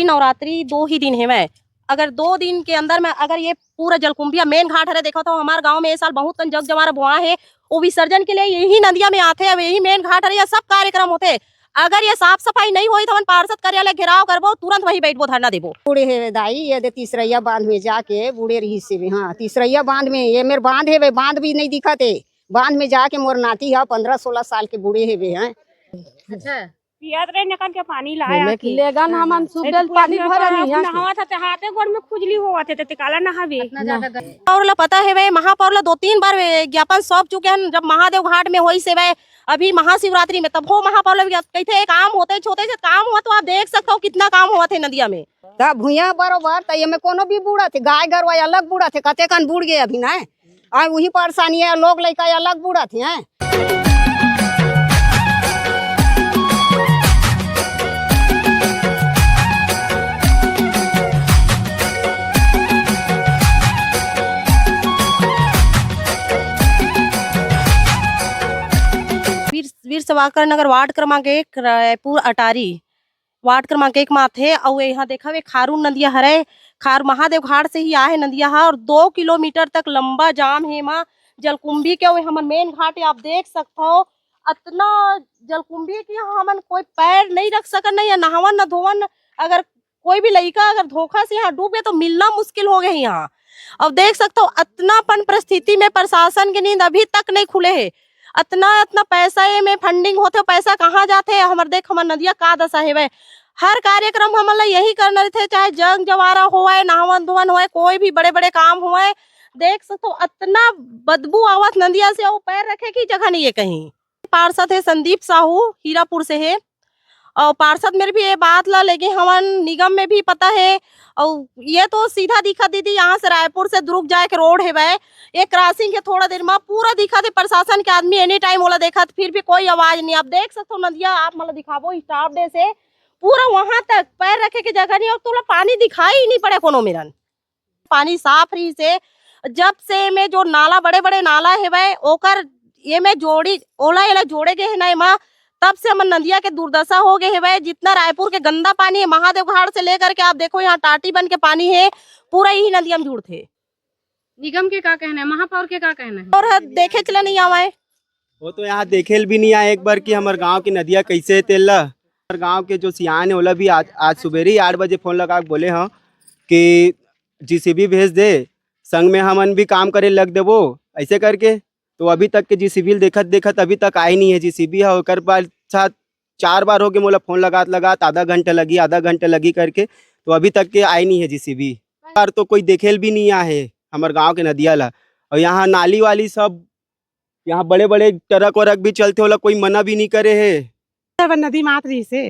नवरात्रि 2 ही दिन है। मैं अगर 2 दिन के अंदर में अगर ये पूरा जलकुंभिया मेन घाट है, देखो तो हमारे गांव में इस साल बहुत जग जमारा बुआ है, वो विसर्जन के लिए यही नदिया में आते हैं, यही मेन घाट है, सब कार्यक्रम होते हैं। अगर ये साफ सफाई नहीं हुई तो हम पार्षद कार्यालय घेराव करबो, तुरंत वही बैठबो, धरना देबो। बूढ़े है दाई, ये दे तीसरैया बांध में जाके बूढ़े रही से भी, हाँ तीसरैया बांध में, ये मेरे बांध है वे, बांध भी नहीं दिखा थे, बांध में जाके मोर नाती है 15-16 साल के बूढ़े है वे हैं। अच्छा पियात रे नकन के पानी लाया के लेगन हमन सुबह पानी भरा नहीं है नहावा था हाथे गोड़ में खुजली होवा थे ते काला नहावे इतना ज्यादा और ला पता है वे महापौर ला 2-3 बार ज्ञापन सौंप चुके हैं। जब महादेव घाट में हुई से वे अभी महाशिवरात्रि में, तब हो महापौर ला कहते काम होते, छोटे से काम हुआ, तो आप देख सकते हो कितना काम हुआ थे नदिया में। तब भूया बरोबर तो ये में कोनो भी बूढ़ा थे, गाय गरवा अलग बूढ़ा थे, कते कन बूढ़ गए अभी ना, और वही परेशानी है, लोग लड़का अलग बूढ़ा थे हैं। वीर सावरकर नगर वार्ड क्रमांक 1 रायपुर अटारी वार्ड क्रमांक 1 में थे। और यहाँ देखा वे खारून नदिया हरे, खार महादेव घाट से ही आए नदिया है, और 2 किलोमीटर तक लंबा जाम है माँ जलकुंभी के। वो हमन मेन घाट है, आप देख सकते हो इतना जलकुंभी की हमन कोई पैर नहीं रख सकन, नहीं नहावन न धोवन। अगर कोई भी लड़का अगर धोखा से यहाँ डूबे तो मिलना मुश्किल हो गए यहाँ। अब देख सकते हो इतनापन परिस्थिति में प्रशासन की नींद अभी तक नहीं खुले है। इतना पैसा ये में फंडिंग होते, पैसा कहाँ जाते हैं। हमारे देख हमारे नदिया का दशा है। वह हर कार्यक्रम हमारा यही करना रहते, चाहे जंग जवारा हुआ, नहावन धोवन हुआ, कोई भी बड़े बड़े काम हुआ, देख सकते हो इतना बदबू आवत नदिया से, वो पैर रखे की जगह नहीं है कहीं। पार्षद है संदीप साहू, हीरापुर से है, और पार्षद में भी ये बात ला, लेकिन हमारे निगम में भी पता है। और ये तो सीधा दिखा दीदी, यहाँ से रायपुर से दुर्ग जाए के रोड है वह, ये क्रॉसिंग के थोड़ा देर में पूरा दिखा थे। प्रशासन के आदमी एनी टाइम वाला देखा, फिर भी कोई आवाज नहीं। आप देख सकते हो नदिया, आप मतलब दिखाबो स्टाफ डे से पूरा वहां तक पैर रखे की जगह नहीं, और थोड़ा पानी दिखाई ही नहीं पड़े कोनो मेरन। पानी साफ रही से, जब से में जो नाला बड़े बड़े नाला है वह ओकर ये में जोड़ी ओला एला जोड़े गए है ना माँ, तब से हम नदिया के दुर्दशा हो गए है। वह जितना रायपुर के गंदा पानी है महादेव घाट से लेकर के आप देखो यहाँ टाटी बन के पानी है, पूरा यही नदिया में जुड़ थे। निगम के क्या कहना है, महापौर के क्या कहना है? और देखे चला नहीं आवाए, वो तो यहाँ देखे भी नहीं आए एक बार कि हमारे गांव की नदिया कैसे तेला। हमारे गांव के जो सियान है ओला भी आज सुबह ही 8 बजे फोन लगा के बोले हाँ कि जीसीबी भेज दे, संग में हमन भी काम करे लग देवो ऐसे करके। तो अभी तक के जीसीबी देखत अभी तक आई नहीं है जीसीबी है। ओकर बाद 4 बार हो गए मोला फोन लगात आधा घंटा लगी करके, तो अभी तक के आई नहीं है जीसीबी। यार तो कोई देखेल भी नहीं आए हमारे गांव के नदिया ला। और यहाँ नाली वाली सब, यहाँ बड़े बड़े ट्रक वरक भी चलते होला, कोई मना भी नहीं करे है। नदी मातरी से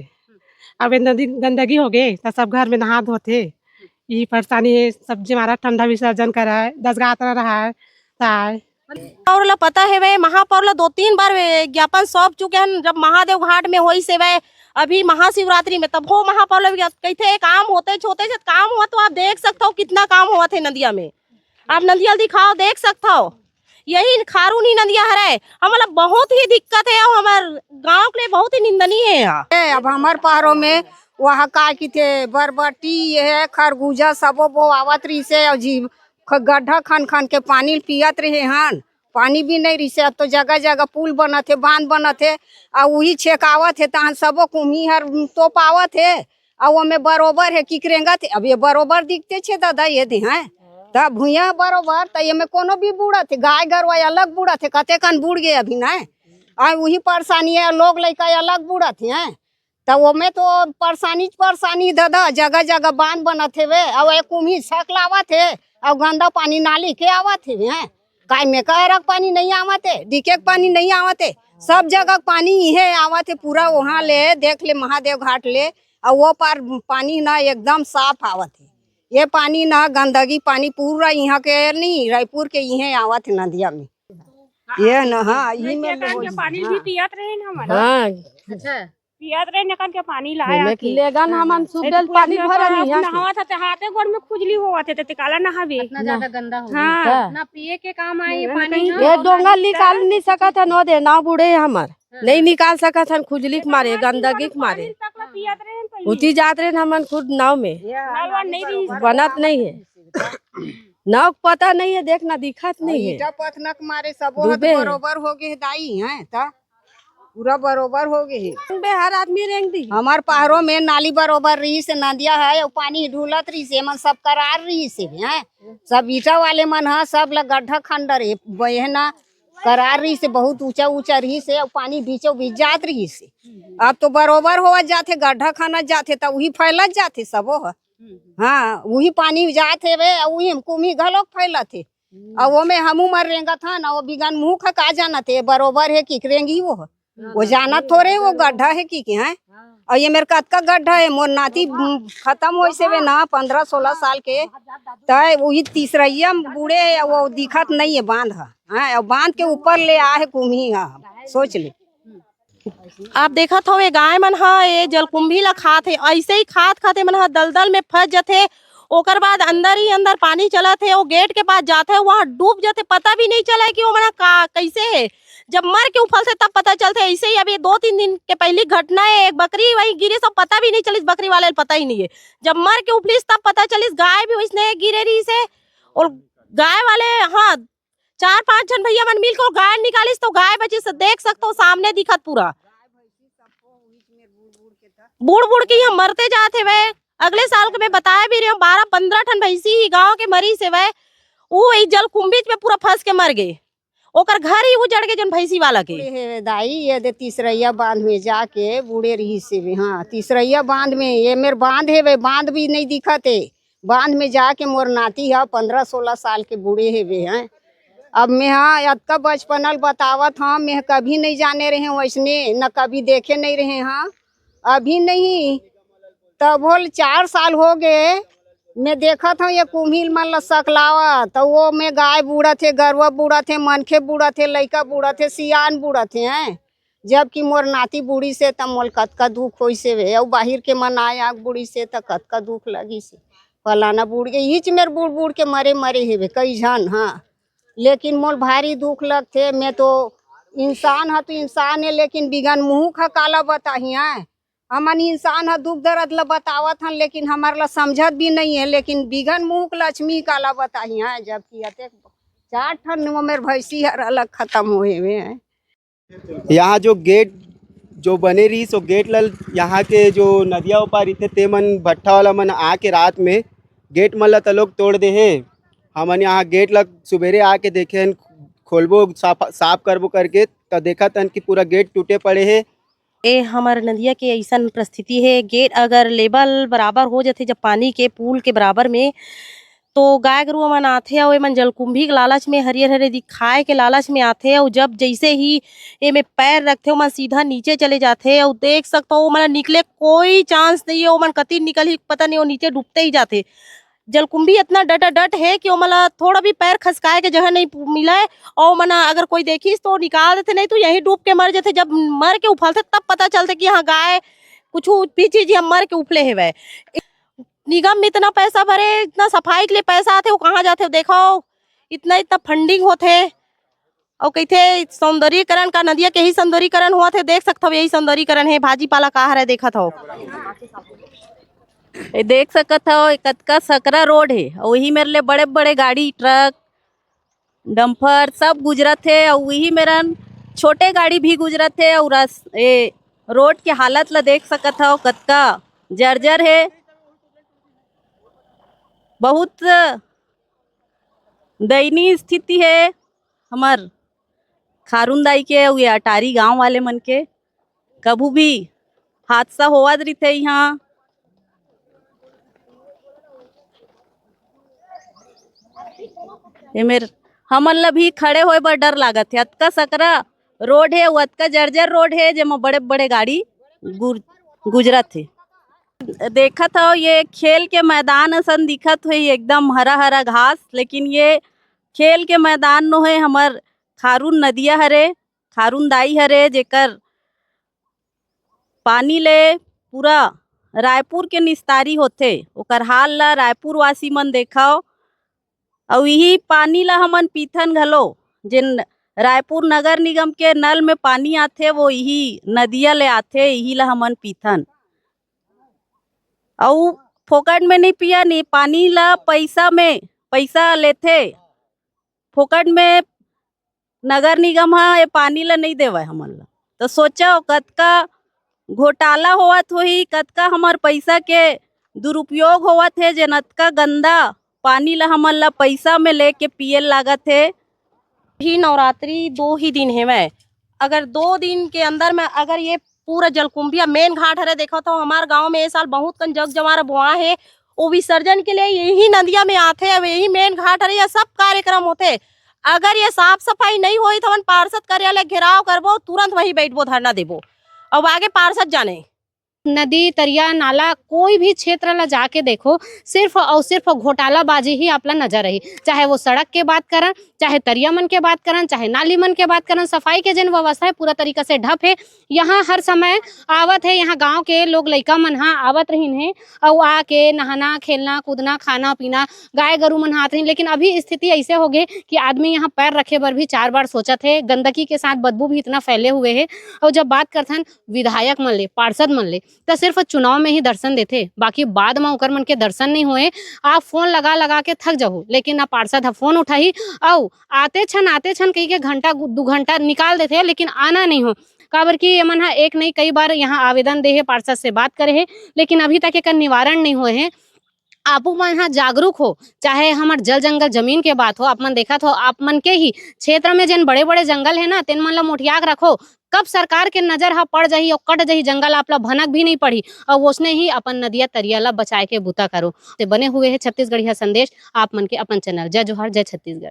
अब नदी गंदगी हो गई तो सब घर में नहा धोते, ये परेशानी है। सब्जी हमारा ठंडा विसर्जन करा है, 10 गाता रहा है। और ला पता है वे महापौर ला 2-3 बार ज्ञापन सौंप चुके हैं। जब महादेव घाट में हुई से वे अभी महाशिवरात्रि में, तब हो महापौर ला कहते काम होते, छोटे से काम हुआ, तो आप देख सकते हो कितना काम हुआ थे नदिया में। आप नदिया दिखाओ, देख सकते हो यही खारून ही नदिया है। हमारा बहुत ही दिक्कत है, और हमारे गाँव के लिए बहुत ही निंदनीय है यहाँ। अब हमारे पहाड़ों में वहाँ का की थे बरबटी ये खरबूजा सबो वो आवत रही से, और जीव गड्ढा खन के पानी पियत रहे हन, पानी भी नहीं रही से। अब तो जगह जगह पुल बना थे, बांध बना थे, और वही छेकावत है तहन सबो कुम्ही हर तो पावत है, और वो में बरोबर है कि करेंगा थे। अब ये बरोबर दिखते छे दादा ये दे हैं, तब भूया बरोबर तो ये में कोनो भी बूढ़ा थे, गाय गरवा अलग बूढ़ा थे, कते कन बूढ़ गए अभी ना, और वही परेशानी है, लोग लड़का अलग बूढ़ा थे हैं। तो वो में तो परेशानी दादा, जगह जगह बांध बना थे वे, और कुम्ही सकलावा थे, और गंदा पानी नाली के आवा थे हैं। काय में कहरक पानी नहीं आवत है, डीके पानी नहीं आवत है, सब जगह पानी इहे आवत है पूरा। वहाँ ले देख ले महादेव घाट ले, और वो पार पानी ना एकदम साफ आवत है। ये पानी ना गंदगी पानी पूरा यहाँ के नहीं, रायपुर के इहे आवत है नदिया में। ये ना हाँ यही में पानी भी पियत रहे हमारा। हाँ अच्छा पियत रहे नकन के पानी लाया के लेगन हमन सुबह पानी भरा नहीं है नहावा था हाथे गोड़ में खुजली होवा थे ते काला नहावे इतना ज्यादा गंदा हो हाँ। गया ना पिए के काम आए पानी। ये डोंगा निकाल नहीं सकत है, नो दे ना बूढ़े हमार नहीं निकाल सकत हन, खुजली के मारे गंदगी के मारे। पियत रहे उती जात रहे हमन खुद नाव में बनत नहीं है नाव पता नहीं है देखना दिखत नहीं है ईटा पथनक मारे सबो डूबे हैं। बरोबर हो गए दाई हैं ता पूरा बरोबर हो गए है। बे हर आदमी रेंग दी हमार पहाड़ों में नाली बरोबर रही से नदिया है और पानी ढूलत रही से मन सब करार रही से हैं सब ईटा वाले मन है सब ला गड्ढा खंडर है बहना करार रही से बहुत ऊंचा ऊंचा रही से और पानी बीचों बीच जात रही से अब तो बरोबर होवत जाते गड्ढा खाना जाते तो वही फैलत जाते सबो है हाँ वही पानी जाते वे और वही कुमी घलोक फैलत थे और वो में हमू मर रेंगा था ना वो बिगन मुंह खा जाना थे बरोबर है कि रेंगी वो जाना थोड़े वो गड्ढा है कि हैं और ये मेरे कतका गड्ढा है मोर नाती खत्म हो से वे ना 15-16 साल के तय वही तीसरैया बूढ़े है वो दिखत नहीं है बांध है और बांध के ऊपर ले आ है कुम्ही है सोच ले आप देखा था ये गाय मन हा ये जलकुंभी ला खात है ऐसे ही खाते मन हा दलदल में फंस जाते ओकर बाद अंदर ही अंदर पानी चला थे वो गेट के पास जाते है वहाँ डूब जाते पता भी नहीं चला कि वो मना कैसे है जब मर के उफल से तब पता चलते ऐसे ही अब ये 2-3 दिन के पहली घटना है एक बकरी वही गिरी सब पता भी नहीं चली बकरी वाले पता ही नहीं है जब मर के उफलिस तब पता चलिस गाय भी उसने गिरे रही से और गाय वाले हाँ 4-5 जन भैया मन मिल कर गाय निकालिस तो गाय बची से देख सकते हो सामने दिखत पूरा बूढ़ बूढ़ के यहाँ मरते जाते वे अगले साल के मैं बताया भी रही हूँ 12-15 टन भैंसी ही गाँव के मरी से वे वो जलकुंभी में पूरा फंस के मर गए ओकर घर ही उजड़ गए जन भैंसी वाला के हे दाई ये दे तीसरैया बांध में जाके बूढ़े रही से भी हाँ तीसरैया बांध में ये मेरे बांध है वे बांध भी नहीं दिखत है बांध में जाके मोर नाती है 15-16 साल के बूढ़े है वे हैं अब मैं हाँ अतका बचपनल बतावत हाँ मैं कभी नहीं जाने रहे वैसने न कभी देखे नहीं रहे हाँ अभी नहीं तब बोल 4 साल हो गए मैं देखा था ये कुम्हिल मन ला सकलावा तो वो में गाय बूढ़ा थे गरवा बूढ़ा थे मनखे बूढ़ा थे लड़का बूढ़ा थे सियान बूढ़ा थे हैं जबकि मोर नाती बूढ़ी से तब मोल कतका दुख हो से वे और बाहर के मन आए आग बूढ़ी से तो कतका दुख लगी से फलाना बूढ़ गई हिच मेरे बूढ़ बूढ़ के मरे मरे हे कई झन हाँ लेकिन मोल भारी दुख लगते मैं तो इंसान है तो इंसान है लेकिन बिगन मुँह खा काला बताही है हमन इंसान है दुख दर्द ला बतावत हन लेकिन हमार ला समझत भी नहीं है लेकिन बिगन मुँह लक्ष्मी काला बताही है जबकि अते 4 ठन मेरे भैंसी हर अलग खत्म हुए हुए हैं यहाँ जो गेट जो बने रही सो गेट लल यहाँ के जो नदिया ऊपर थे ते मन भट्ठा वाला मन आके रात में गेट मन ला तलोग तोड़ दे है हमन यहाँ गेट ला सुबेरे आके देखे हन खोलबो साफ करबो करके तो देखा तन कि पूरा गेट टूटे पड़े है ए हमार नदिया के ऐसा परिस्थिति है गेट अगर लेवल बराबर हो जाते जब पानी के पुल के बराबर में तो गाय गरुआ मन आथे और मन जलकुंभी के लालच में हरियर हरियर दिखाए के लालच में आथे और जब जैसे ही ए में पैर रखते मन सीधा नीचे चले जाते और देख सकते हो मन निकले कोई चांस नहीं है मन कति निकल ही पता नहीं वो नीचे डूबते ही जाते जलकुंभी इतना डट है कि वो मला थोड़ा भी पैर खसकाए के जगह नहीं मिला है और मना अगर कोई देखिस तो निकाल देते नहीं तो यही डूब के मर जाते जब मर के उफलते तब पता चलते कि हाँ गाय कुछ पीछे जी हम मर के उफले है वह निगम में इतना पैसा भरे इतना सफाई के लिए पैसा आते वो कहाँ जाते हो देखो इतना फंडिंग होते और कहते सौंदर्यकरण का नदिया के ही सौंदर्यकरण हुआ थे देख सकते हो यही सौंदर्यकरण है भाजी पाला कहा है देखा था देख सकत हो कतका सकरा रोड है और वही मेरे लिए बड़े बड़े गाड़ी ट्रक डंपर सब गुजरत है और वही मेरा छोटे गाड़ी भी गुजरत है और रोड की हालत ला देख सकत हो कतका जर्जर है बहुत दयनीय स्थिति है हमार खारुंदाई के और ये अटारी गांव वाले मन के कभू भी हादसा होवत रही थे यहाँ ये मेर हमन ला भी खड़े होए बर डर लागत है अतका सकरा रोड है वो अतका जर्जर रोड है जेमा बड़े बड़े गाड़ी गुजरत है देखत हो ये खेल के मैदान असन दिखत हुई एकदम हरा हरा घास लेकिन ये खेल के मैदान नो है हमार खारून नदिया हरे खारून दाई हरे जेकर पानी ले पूरा रायपुर के निस्तारी होते ओकर हाल ला रायपुर वासी मन देखाओ और यही पानी ला हमन पीथन घलो जिन रायपुर नगर निगम के नल में पानी आथे वो यही नदिया ले आथे यही ला हमन पीथन और फोकट में नहीं पिया, नहीं पानी ला पैसा लेथे फोकट में। नगर निगम ये पानी ला नहीं देवा हमन ला, तो सोचो कतका घोटाला होवत होही, कतका हमार पैसा के दुरुपयोग होवत है, जे नतका गंदा पानी ला हमन ला पैसा में लेके पिए लागत है। ही नवरात्रि 2 ही दिन है मैं, अगर 2 दिन के अंदर में अगर ये पूरा जलकुंभिया मेन घाट हरे देखो तो हमारे गांव में ये साल बहुत कन जग जमारा बुआ है, वो विसर्जन के लिए यही नदिया में आते, अब यही मेन घाट हरे, ये सब कार्यक्रम होते। अगर ये साफ सफाई नहीं हुई तो हम पार्षद कार्यालय घेराव करबो, तुरंत वही बैठबो, धरना देबो, अब आगे पार्षद जाने। नदी तरिया नाला कोई भी क्षेत्र ला जाके देखो, सिर्फ और सिर्फ घोटालाबाजी ही आपला नजर रही। चाहे वो सड़क के बात करन, चाहे तरिया मन के बात करन, चाहे नाली मन के बात करन, सफाई के जन व्यवस्था है पूरा तरीका से ढप है। यहाँ हर समय आवत है, यहाँ गांव के लोग लइका मन हाँ आवत रहीन है और आके नहाना खेलना कूदना खाना पीना गाय गरु मन हाथ रही। लेकिन अभी स्थिति ऐसे हो गई कि आदमी यहाँ पैर रखे बर भी 4 बार सोचत है, गंदगी के साथ बदबू भी इतना फैले हुए है। और जब बात करथन विधायक मन ले, पार्षद मन ले, तो सिर्फ चुनाव में ही दर्शन देते, बाकी बाद में ओकर मन के दर्शन नहीं हुए। आप फोन लगा लगा के थक जाओ, लेकिन ना पार्षद हा फोन उठाई और आते छन कही के घंटा 2 घंटा निकाल देते, लेकिन आना नहीं हो। काबर की ये मन एक नहीं कई बार यहाँ आवेदन दे है, पार्षद से बात करे है, लेकिन अभी तक एक निवारण नहीं हुए है। आप मन यहाँ जागरूक हो, चाहे हमार जल जंगल जमीन के बात हो, आप मन देखा हो आप मन के ही क्षेत्र में जिन बड़े बड़े जंगल है ना, तेन मन ला मुठियाक रखो, कब सरकार के नजर हा पड़ जाही और कट जाही जंगल, आप ला भनक भी नहीं पड़ी, और उसने ही अपन नदिया तरिया ला बचाए के बूता करो। ते बने हुए है छत्तीसगढ़िया संदेश, आप मन के अपन चैनल। जय जोहार, जय छत्तीसगढ़।